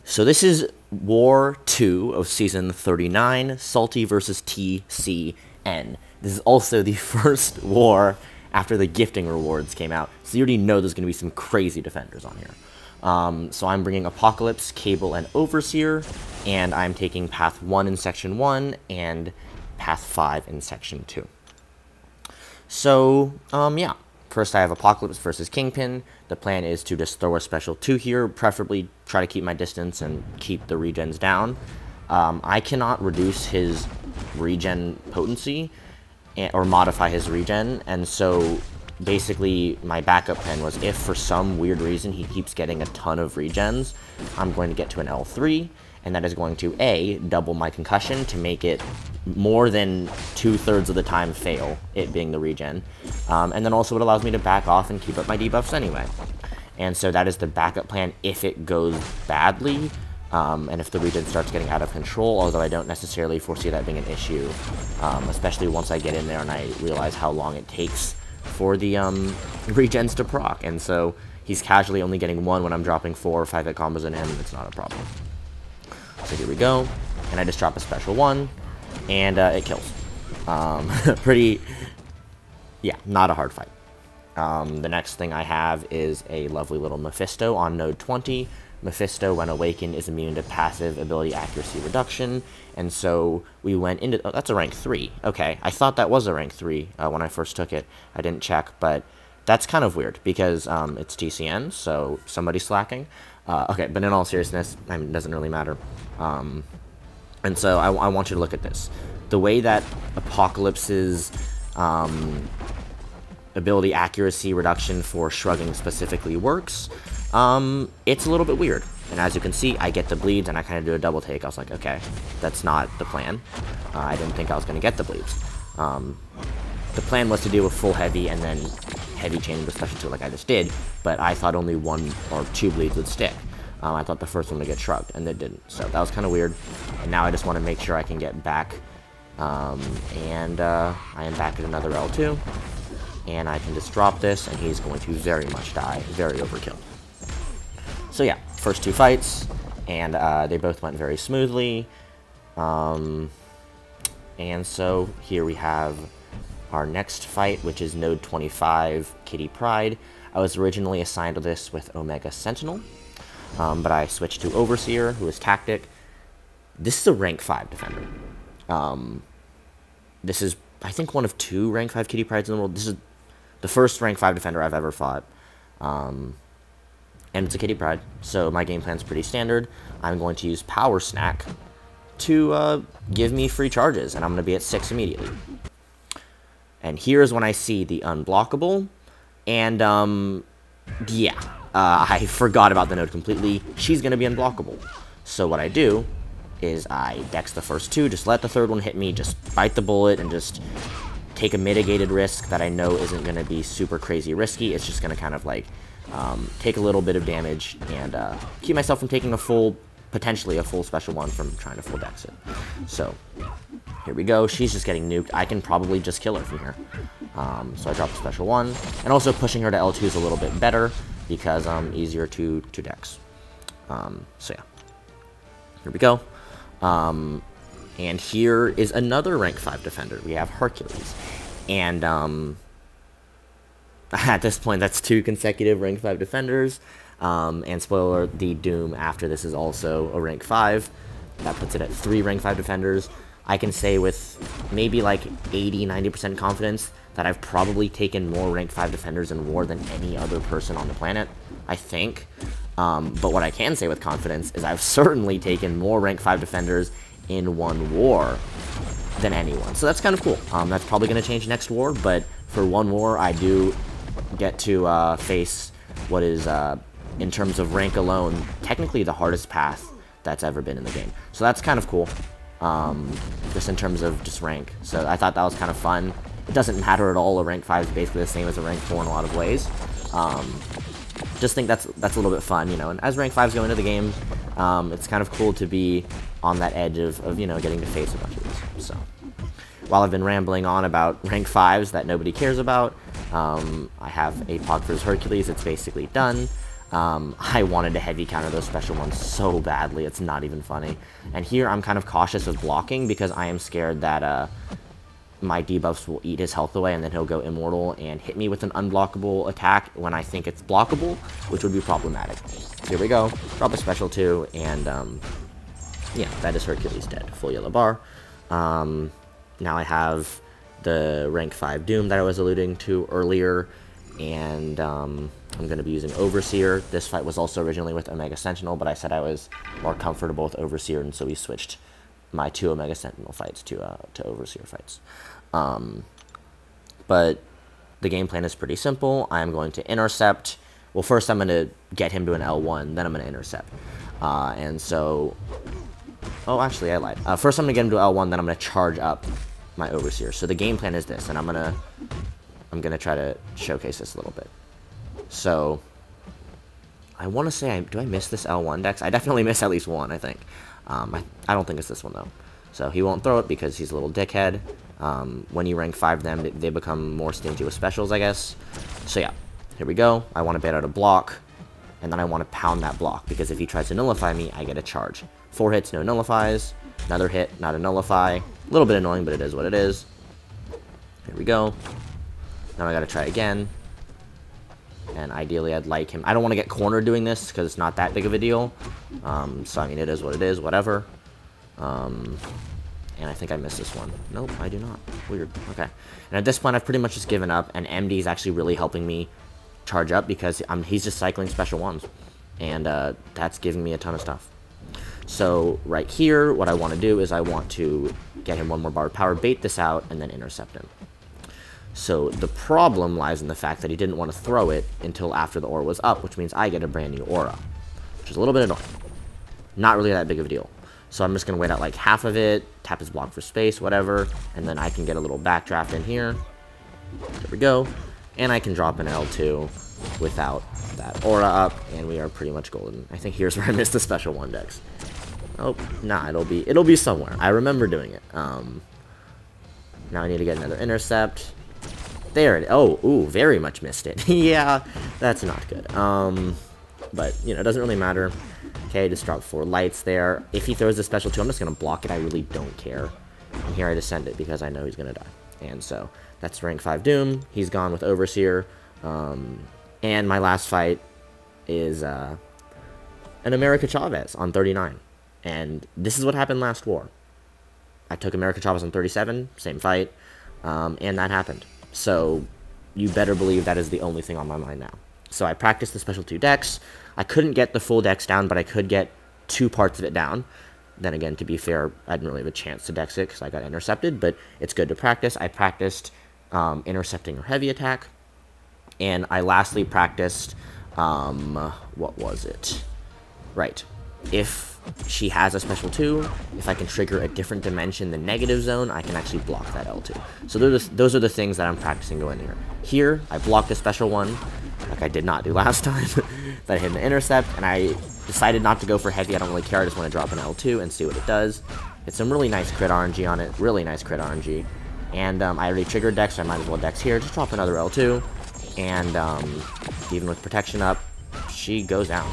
So this is War 2 of Season 39, Salty versus TCN. This is also the first war after the gifting rewards came out, so you already know there's going to be some crazy defenders on here. So I'm bringing Apocalypse, Cable, and Overseer, and I'm taking Path 1 in Section 1 and Path 5 in Section 2. So, yeah. First I have Apocalypse versus Kingpin. The plan is to just throw a special 2 here, preferably try to keep my distance and keep the regens down. I cannot reduce his regen potency or modify his regen, and so basically my backup plan was if for some weird reason he keeps getting a ton of regens, I'm going to get to an L3, and that is going to A, double my concussion to make it more than 2/3 of the time fail, it being the regen, and then also it allows me to back off and keep up my debuffs anyway. And so that is the backup plan if it goes badly, and if the regen starts getting out of control, although I don't necessarily foresee that being an issue, especially once I get in there and I realize how long it takes for the regens to proc, and so he's casually only getting 1 when I'm dropping 4 or 5 hit combos in him, and it's not a problem. So here we go, and I just drop a special 1, and it kills. Pretty, yeah, not a hard fight. The next thing I have is a lovely little Mephisto on node 20. Mephisto, when awakened, is immune to passive ability accuracy reduction, and so we went into... Oh, that's a rank 3. Okay, I thought that was a rank 3 when I first took it. I didn't check, but that's kind of weird, because it's TCN, so somebody's slacking. Okay, but in all seriousness, I mean, it doesn't really matter. And so I want you to look at this. The way that Apocalypse's ability accuracy reduction for shrugging specifically works, it's a little bit weird. And as you can see, I get the bleeds, and I kind of do a double take. I was like, okay, that's not the plan. I didn't think I was going to get the bleeds. The plan was to do a full heavy and then heavy chain with special 2 like I just did, but I thought only 1 or 2 bleeds would stick. I thought the first one would get shrugged, and it didn't. So that was kind of weird. And now I just want to make sure I can get back. I am back at another L2. And I can just drop this, and he's going to very much die. Very overkill. So yeah, first 2 fights, and they both went very smoothly. And so here we have our next fight, which is node 25, Kitty Pryde. I was originally assigned to this with Omega Sentinel, but I switched to Overseer, who is Tactic. This is a rank 5 defender. This is, I think, one of 2 rank 5 Kitty Prydes in the world. This is the first rank 5 defender I've ever fought. And it's a Kitty Pryde, so my game plan's pretty standard. I'm going to use Power Snack to give me free charges, and I'm going to be at 6 immediately. And here's when I see the unblockable, and yeah, I forgot about the node completely. She's going to be unblockable. So what I do is I dex the first 2, just let the 3rd one hit me, just bite the bullet, and just take a mitigated risk that I know isn't going to be super crazy risky. It's just going to kind of like take a little bit of damage and keep myself from taking a full, potentially a full special 1 from trying to full dex it. So here we go. She's just getting nuked. I can probably just kill her from here. So I drop a special 1, and also pushing her to L2 is a little bit better because easier to dex. So yeah, here we go. And here is another rank 5 defender. We have Hercules. And at this point, that's 2 consecutive rank 5 defenders. And spoiler, the Doom after this is also a rank 5. That puts it at 3 rank 5 defenders. I can say with maybe like 80-90% confidence that I've probably taken more rank 5 defenders in war than any other person on the planet, I think. But what I can say with confidence is I've certainly taken more rank 5 defenders in one war than anyone. So that's kind of cool. That's probably going to change next war, but for one war, I do get to face what is, in terms of rank alone, technically the hardest path that's ever been in the game. So that's kind of cool, just in terms of just rank. So I thought that was kind of fun. It doesn't matter at all. A rank 5 is basically the same as a rank 4 in a lot of ways. Just think that's a little bit fun, you know. And as rank 5s go into the game, it's kind of cool to be on that edge of you know, getting to face a bunch of these. So while I've been rambling on about rank 5s that nobody cares about, I have a Pog vs Hercules. It's basically done. I wanted to heavy counter those special ones so badly, it's not even funny. And here I'm kind of cautious of blocking because I am scared that my debuffs will eat his health away and then he'll go immortal and hit me with an unblockable attack when I think it's blockable, which would be problematic. So here we go, drop a special 2, and yeah, that is Hercules dead, full yellow bar. Now I have the rank 5 Doom that I was alluding to earlier, and I'm going to be using Overseer. This fight was also originally with Omega Sentinel, but I said I was more comfortable with Overseer, and so we switched my 2 Omega Sentinel fights to Overseer fights. But the game plan is pretty simple. I'm going to intercept. Well, first I'm going to get him to an L1, then I'm going to intercept. And so... Oh, actually, I lied. First I'm going to get him to L1, then I'm going to charge up my Overseer. So the game plan is this, and I'm gonna try to showcase this a little bit. So, I want to say, do I miss this L1 dex? I definitely miss at least one, I think. I don't think it's this one, though. So, he won't throw it because he's a little dickhead. When you rank 5 them, they become more stingy with specials, I guess. So, yeah. Here we go. I want to bait out a block, and then I want to pound that block, because if he tries to nullify me, I get a charge. 4 hits, no nullifies. Another hit, not a nullify. A little bit annoying, but it is what it is. Here we go. Now I gotta try again. And ideally I'd like him. I don't want to get cornered doing this because it's not that big of a deal. So I mean, it is what it is, whatever. And I think I missed this one. Nope, I do not. Weird. Okay. And at this point I've pretty much just given up, and MD is actually really helping me charge up because he's just cycling special ones. And that's giving me a ton of stuff. So right here, what I want to do is I want to get him one more bar of power, bait this out, and then intercept him. So the problem lies in the fact that he didn't want to throw it until after the aura was up, which means I get a brand new aura, which is a little bit annoying. Not really that big of a deal. So I'm just going to wait out like half of it, tap his block for space, whatever, and then I can get a little backdraft in here. There we go. And I can drop an L2 without that aura up, and we are pretty much golden. I think here's where I missed the special 1 dex. Oh, nah, it'll be somewhere. I remember doing it. Now I need to get another intercept. There it is. Oh, ooh, very much missed it. Yeah, that's not good. But, you know, it doesn't really matter. Okay, just drop 4 lights there. If he throws the special 2, I'm just going to block it. I really don't care. And here I just send it because I know he's going to die. And so, that's rank 5 Doom. He's gone with Overseer. And my last fight is an America Chavez on 39. And this is what happened last war. I took America Chavez on 37, same fight, and that happened. So, you better believe that is the only thing on my mind now. So I practiced the special 2 decks. I couldn't get the full dex down, but I could get 2 parts of it down. Then again, to be fair, I didn't really have a chance to dex it because I got intercepted, but it's good to practice. I practiced intercepting her heavy attack, and I lastly practiced, what was it? Right. If she has a special 2, if I can trigger a different dimension than negative zone, I can actually block that L2. So those are the things that I'm practicing going here. Here, I blocked a special 1, like I did not do last time, that I hit an intercept, and I decided not to go for heavy. I don't really care, I just want to drop an L2 and see what it does. It's some really nice crit RNG on it, really nice crit RNG. And I already triggered dex, so I might as well dex here, just drop another L2, and even with protection up, she goes down.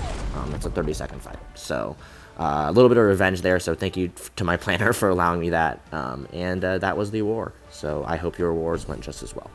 It's a 30-second fight. So, a little bit of revenge there, so thank you to my planner for allowing me that. And that was the war. So, I hope your wars went just as well.